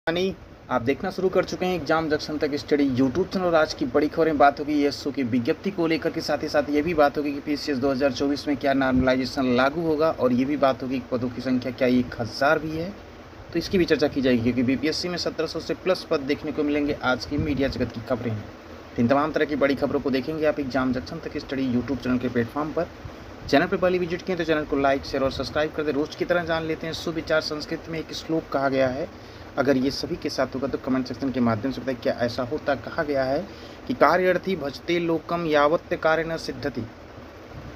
यानी आप देखना शुरू कर चुके हैं एग्जाम जंक्शन तक स्टडी यूट्यूब चैनल। और आज की बड़ी खबरें बात होगी एसओ की विज्ञप्ति को लेकर के, साथ ही साथ ये भी बात होगी कि पीसीएस 2024 में क्या नॉर्मलाइजेशन लागू होगा, और ये भी बात होगी कि पदों की संख्या क्या 1000 भी है, तो इसकी भी चर्चा की जाएगी। क्योंकि बीपीएससी में 1700 से प्लस पद देखने को मिलेंगे। आज की मीडिया जगत की खबरें हैं, तो इन तमाम तरह की बड़ी खबरों को देखेंगे आप एग्जाम जंक्शन तक स्टडी यूट्यूब चैनल के प्लेटफॉर्म पर। चैनल पर पहली विजिट किए तो चैनल को लाइक शेयर और सब्सक्राइब कर दे। रोज की तरह जान लेते हैं सुविचार। संस्कृत में एक श्लोक कहा गया है, अगर ये सभी के साथ होगा तो कमेंट सेक्शन के माध्यम से बताइए क्या ऐसा होता। कहा गया है कि कार्यर्थी भजते लोकम यावत्य कार्य न सिद्धति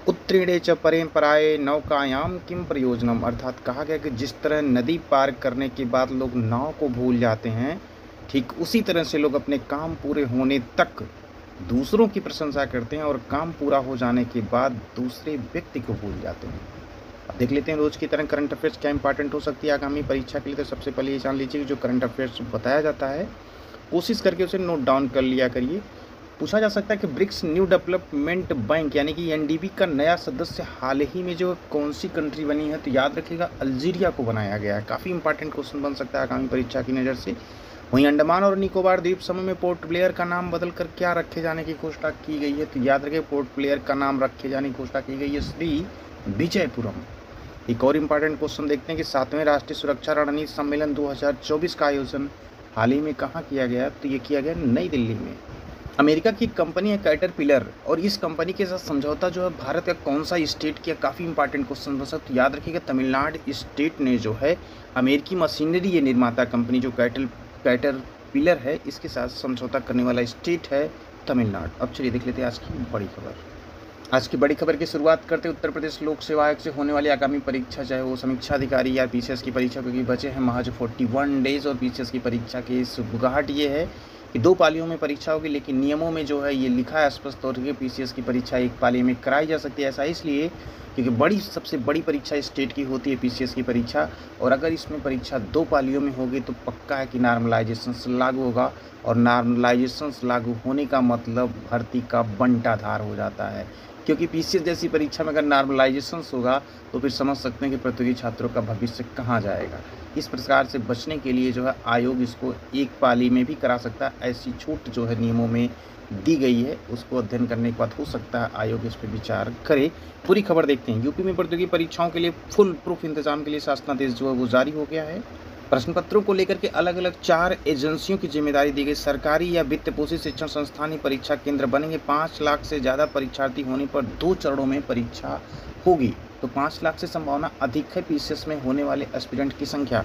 उत्तीर्णे च परे पराये नौकायाम किम प्रयोजनम। अर्थात कहा गया कि जिस तरह नदी पार करने के बाद लोग नाव को भूल जाते हैं, ठीक उसी तरह से लोग अपने काम पूरे होने तक दूसरों की प्रशंसा करते हैं और काम पूरा हो जाने के बाद दूसरे व्यक्ति को भूल जाते हैं। अब देख लेते हैं रोज की तरह करंट अफेयर्स क्या इंपॉर्टेंट हो सकती है आगामी परीक्षा के लिए। तो सबसे पहले ये जान लीजिए कि जो करंट अफेयर्स बताया जाता है कोशिश करके उसे नोट डाउन कर लिया करिए। पूछा जा सकता है कि ब्रिक्स न्यू डेवलपमेंट बैंक यानी कि एनडीबी का नया सदस्य हाल ही में जो कौन सी कंट्री बनी है, तो याद रखिएगा अल्जीरिया को बनाया गया है। काफ़ी इंपॉर्टेंट क्वेश्चन बन सकता है आगामी परीक्षा की नज़र से। वहीं अंडमान और निकोबार द्वीप समूह में पोर्ट ब्लेयर का नाम बदलकर क्या रखे जाने की घोषणा की गई है, तो याद रखिए पोर्ट ब्लेयर का नाम रखे जाने की घोषणा की गई है श्री विजयपुरम। एक और इम्पॉर्टेंट क्वेश्चन देखते हैं कि 7वें राष्ट्रीय सुरक्षा रणनीति सम्मेलन 2024 का आयोजन हाल ही में कहाँ किया गया, तो ये किया गया नई दिल्ली में। अमेरिका की कंपनी है कैटरपिलर, और इस कंपनी के साथ समझौता जो है भारत का कौन सा स्टेट किया, काफ़ी इंपॉर्टेंट क्वेश्चन बन सकता है। याद रखिएगा तमिलनाडु स्टेट ने जो है अमेरिकी मशीनरी ये निर्माता कंपनी जो कैटरपिलर है इसके साथ समझौता करने वाला स्टेट है तमिलनाडु। अब चलिए देख लेते हैं आज की बड़ी खबर। आज की बड़ी खबर की शुरुआत करते उत्तर प्रदेश लोक सेवा आयोग से होने वाली आगामी परीक्षा, चाहे वो समीक्षा अधिकारी या पीसीएस की परीक्षा, क्योंकि बचे हैं महज 41 डेज। और पीसीएस की परीक्षा की सुगबुगाहट ये है कि 2 पालियों में परीक्षा होगी, लेकिन नियमों में जो है ये लिखा है स्पष्ट तौर पर पीसीएस की परीक्षा 1 पाली में कराई जा सकती है। ऐसा इसलिए क्योंकि सबसे बड़ी परीक्षा स्टेट की होती है पीसीएस की परीक्षा, और अगर इसमें परीक्षा 2 पालियों में होगी तो पक्का है कि नॉर्मलाइजेशन लागू होगा। और नॉर्मलाइजेशन लागू होने का मतलब भर्ती का बंटाधार हो जाता है, क्योंकि पीसीएस जैसी परीक्षा में अगर नॉर्मलाइजेशन होगा तो फिर समझ सकते हैं कि प्रतियोगी छात्रों का भविष्य कहाँ जाएगा। इस प्रकार से बचने के लिए जो है आयोग इसको 1 पाली में भी करा सकता है। ऐसी छूट जो है नियमों में दी गई है, उसको अध्ययन करने के बाद हो सकता है आयोग इस पर विचार करे। पूरी खबर देखते हैं। यूपी में प्रतियोगी परीक्षाओं के लिए फुल प्रूफ इंतजाम के लिए शासनादेश जो है वो जारी हो गया है। प्रश्न पत्रों को लेकर के अलग अलग 4 एजेंसियों की जिम्मेदारी दी गई। सरकारी या वित्त पोषित शिक्षण संस्थान ही परीक्षा केंद्र बनेंगे। 5 लाख से ज़्यादा परीक्षार्थी होने पर 2 चरणों में परीक्षा होगी, तो 5 लाख से संभावना अधिक है पीसीएस में होने वाले एस्पिरेंट की संख्या।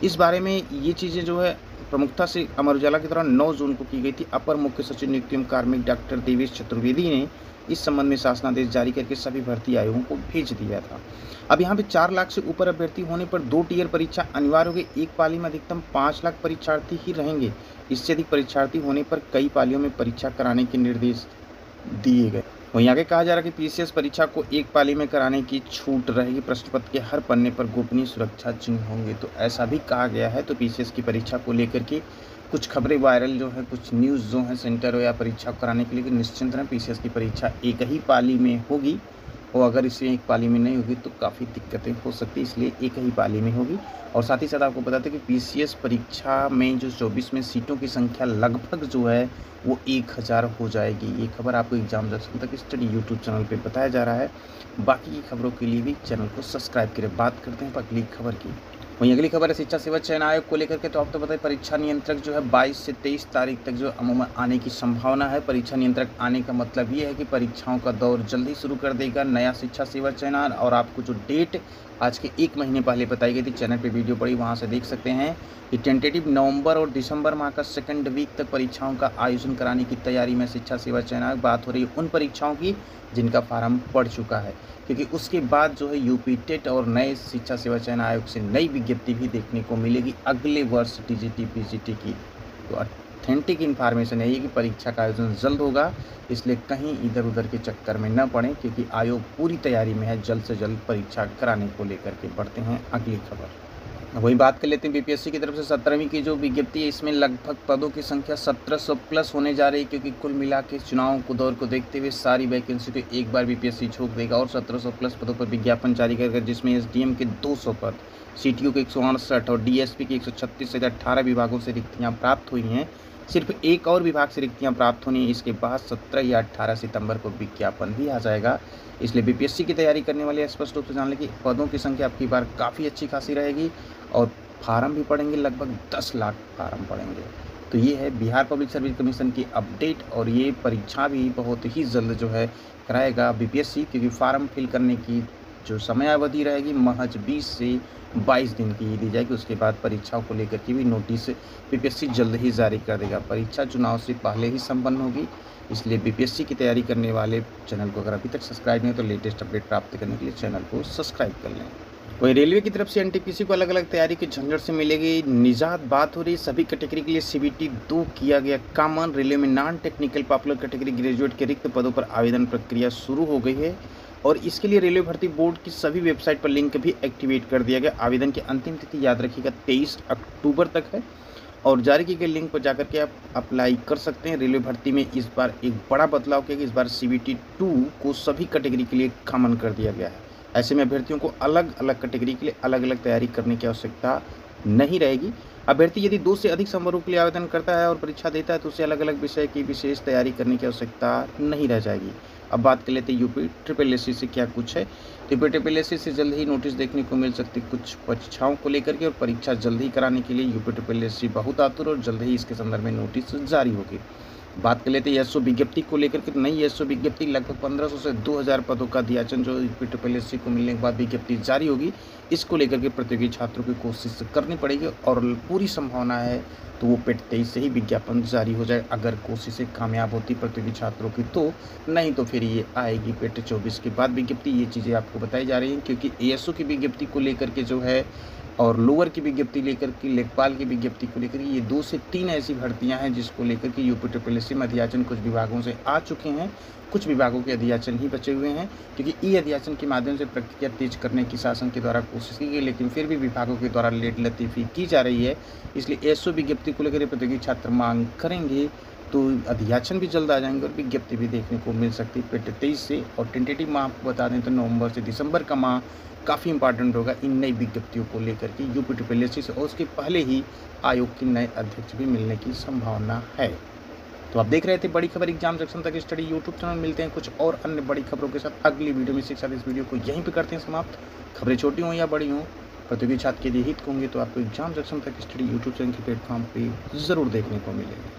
इस बारे में ये चीज़ें जो है प्रमुखता से अमर उजाला की तरह 9 जून को की गई थी। अपर मुख्य सचिव नियुक्ति एवं कार्मिक डॉक्टर देवेश चतुर्वेदी ने इस संबंध में शासनादेश जारी करके सभी भर्ती आयोगों को भेज दिया था। अब यहाँ पे 4 लाख से ऊपर अभ्यर्थी होने पर 2 टियर परीक्षा अनिवार्य होगी। 1 पाली में अधिकतम 5 लाख परीक्षार्थी ही रहेंगे। इससे अधिक परीक्षार्थी होने पर कई पालियों में परीक्षा कराने के निर्देश दिए गए। वहीं आगे कहा जा रहा है कि पीसीएस परीक्षा को 1 पाली में कराने की छूट रहेगी। प्रश्न पत्र के हर पन्ने पर गोपनीय सुरक्षा चिन्ह होंगे, तो ऐसा भी कहा गया है। तो पीसीएस की परीक्षा को लेकर के कुछ खबरें वायरल जो है, कुछ न्यूज़ जो है सेंटर हो या परीक्षा कराने के लिए निश्चिंत रहें, पीसीएस की परीक्षा 1 ही पाली में होगी। और अगर इसे 1 पाली में नहीं होगी तो काफ़ी दिक्कतें हो सकती है, इसलिए 1 ही पाली में होगी। और साथ ही साथ आपको बताते हैं कि पीसीएस परीक्षा में जो 24 में सीटों की संख्या लगभग जो है वो 1000 हो जाएगी। ये खबर आपको एग्जाम जंक्शन तक स्टडी यूट्यूब चैनल पे बताया जा रहा है। बाकी की खबरों के लिए भी चैनल को सब्सक्राइब करें। बात करते हैं अगली खबर की। वहीं अगली खबर है शिक्षा सेवा चयन आयोग को लेकर के। तो आप तो बताइए परीक्षा नियंत्रक जो है 22 से 23 तारीख तक जो अमूमन आने की संभावना है। परीक्षा नियंत्रक आने का मतलब ये है कि परीक्षाओं का दौर जल्दी शुरू कर देगा नया शिक्षा सेवा चयन आयोग। और आपको जो डेट आज के 1 महीने पहले बताई गई थी, चैनल पे वीडियो पड़ी वहाँ से देख सकते हैं कि टेंटेटिव नवंबर और दिसंबर माह का 2nd वीक तक परीक्षाओं का आयोजन कराने की तैयारी में शिक्षा सेवा चयन आयोग। बात हो रही है उन परीक्षाओं की जिनका फार्म पड़ चुका है, क्योंकि उसके बाद जो है यूपी टेट और नए शिक्षा सेवा चयन आयोग से नई विज्ञप्ति भी देखने को मिलेगी अगले वर्ष टीजीटी पीजीटी की। तो ऑथेंटिक इन्फॉर्मेशन है ये कि परीक्षा का आयोजन जल्द होगा, इसलिए कहीं इधर उधर के चक्कर में न पड़ें, क्योंकि आयोग पूरी तैयारी में है जल्द से जल्द परीक्षा कराने को लेकर के। बढ़ते हैं अगली खबर। वही बात कर लेते हैं बीपीएससी की तरफ से 17वीं की जो विज्ञप्ति है, इसमें लगभग पदों की संख्या 1700 प्लस होने जा रही है, क्योंकि कुल मिला के चुनाव को दौर को देखते हुए सारी वैकेंसी को एक बार बीपीएससी छोड़ देगा और 1700 प्लस पदों पर विज्ञापन जारी करेगा, जिसमें एसडीएम के 200 पद, सीटीओ के 168 और डीएसपी के 136 से 18 विभागों से रिक्तियां प्राप्त हुई हैं। सिर्फ एक और विभाग से रिक्तियां प्राप्त होनी है। इसके बाद 17 या 18 सितंबर को विज्ञापन भी आ जाएगा। इसलिए बीपीएससी की तैयारी करने वाले स्पष्ट रूप से जान लें कि पदों की संख्या आपकी बार काफ़ी अच्छी खासी रहेगी और फार्म भी पड़ेंगे, लगभग 10 लाख फार्म पड़ेंगे। तो ये है बिहार पब्लिक सर्विस कमीशन की अपडेट और ये परीक्षा भी बहुत ही जल्द जो है कराएगा बीपीएससी, क्योंकि फार्म फिल करने की जो समयावधि रहेगी महज 20 से 22 दिन की दी जाएगी। उसके बाद परीक्षाओं को लेकर के भी नोटिस बीपीएससी जल्द ही जारी कर देगा। परीक्षा चुनाव से पहले ही संपन्न होगी, इसलिए बीपीएससी की तैयारी करने वाले चैनल को अगर अभी तक सब्सक्राइब नहीं तो लेटेस्ट अपडेट प्राप्त करने के लिए चैनल को सब्सक्राइब कर लें। वही रेलवे की तरफ से एनटीपीसी को अलग अलग तैयारी की झंझट से मिलेगी निजात। बात हो रही सभी कैटेगरी के लिए सीबीटी 2 किया गया कॉमन। रेलवे में non technical popular category graduate के रिक्त पदों पर आवेदन प्रक्रिया शुरू हो गई है और इसके लिए रेलवे भर्ती बोर्ड की सभी वेबसाइट पर लिंक भी एक्टिवेट कर दिया गया। आवेदन की अंतिम तिथि याद रखिएगा 23 अक्टूबर तक है और जारी की गई लिंक पर जाकर के आप अप्लाई कर सकते हैं। रेलवे भर्ती में इस बार एक बड़ा बदलाव किया गया। इस बार सीबीटी 2 को सभी कैटेगरी के लिए कॉमन कर दिया गया है। ऐसे में अभ्यर्थियों को अलग अलग कैटेगरी के लिए अलग अलग तैयारी करने की आवश्यकता नहीं रहेगी। अभ्यर्थी यदि 2 से अधिक समारोह के लिए आवेदन करता है और परीक्षा देता है तो उसे अलग अलग विषय की विशेष तैयारी करने की आवश्यकता नहीं रह जाएगी। अब बात कर लेते हैं यूपी ट्रिपल एससी से क्या कुछ है। यूपी ट्रिपल एससी से जल्द ही नोटिस देखने को मिल सकती कुछ परीक्षाओं को लेकर के और परीक्षा जल्द ही कराने के लिए यूपी ट्रिपल एससी बहुत आतुर और जल्द ही इसके संदर्भ में नोटिस जारी होगी। बात कर लेते हैं एसओ विज्ञप्ति को लेकर के। नई एसओ विज्ञप्ति लगभग 1500 से 2000 पदों का अध्याचन जो यूपी ट्रिपल एससी को मिलने के बाद विज्ञप्ति जारी होगी, इसको लेकर के प्रतियोगी छात्रों की कोशिश करनी पड़ेगी और पूरी संभावना है तो वो पेट 23 से ही विज्ञापन जारी हो जाए। अगर कोशिशें कामयाब होती प्रतियोगी छात्रों की तो, नहीं तो फिर ये आएगी पेट 24 के बाद विज्ञप्ति। ये चीज़ें आपको बताई जा रही हैं क्योंकि एएसओ की विज्ञप्ति को लेकर के जो है और लोअर की विज्ञप्ति लेकर के लेखपाल की विज्ञप्ति को लेकर ये 2 से 3 ऐसी भर्तियां हैं जिसको लेकर के यूपी ट्रिपल एससी में अध्याचन कुछ विभागों से आ चुके हैं, कुछ विभागों के अध्याचन ही बचे हुए हैं क्योंकि ई अध्याचन के माध्यम से प्रक्रिया तेज करने की शासन के द्वारा कोशिश की गई, लेकिन फिर भी विभागों के द्वारा लेट लतीफ़ी की जा रही है। इसलिए एसओ विज्ञप्ति को लेकर प्रतियोगी छात्र मांग करेंगे तो अध्याचन भी जल्द आ जाएंगे और विज्ञप्ति भी देखने को मिल सकती है पेट 23 से। और टेंटेटिव माह आपको बता दें तो नवंबर से दिसंबर का माह काफ़ी इंपॉर्टेंट होगा इन नई विज्ञप्तियों को लेकर के यूपी ट्रिपल एससी से और उसके पहले ही आयोग के नए अध्यक्ष भी मिलने की संभावना है। तो आप देख रहे थे बड़ी खबर एग्जाम जंक्शन तक स्टडी यूट्यूब चैनल। मिलते हैं कुछ और अन्य बड़ी खबरों के साथ अगली वीडियो में। इसी के साथ इस वीडियो को यहीं पे करते हैं समाप्त। खबरें छोटी हों या बड़ी हों, प्रतियोगी छात्र के लिए हित होंगे तो आपको एग्जाम जंक्शन तक स्टडी यूट्यूब चैनल के प्लेटफॉर्म पर ज़रूर देखने को मिलेगी।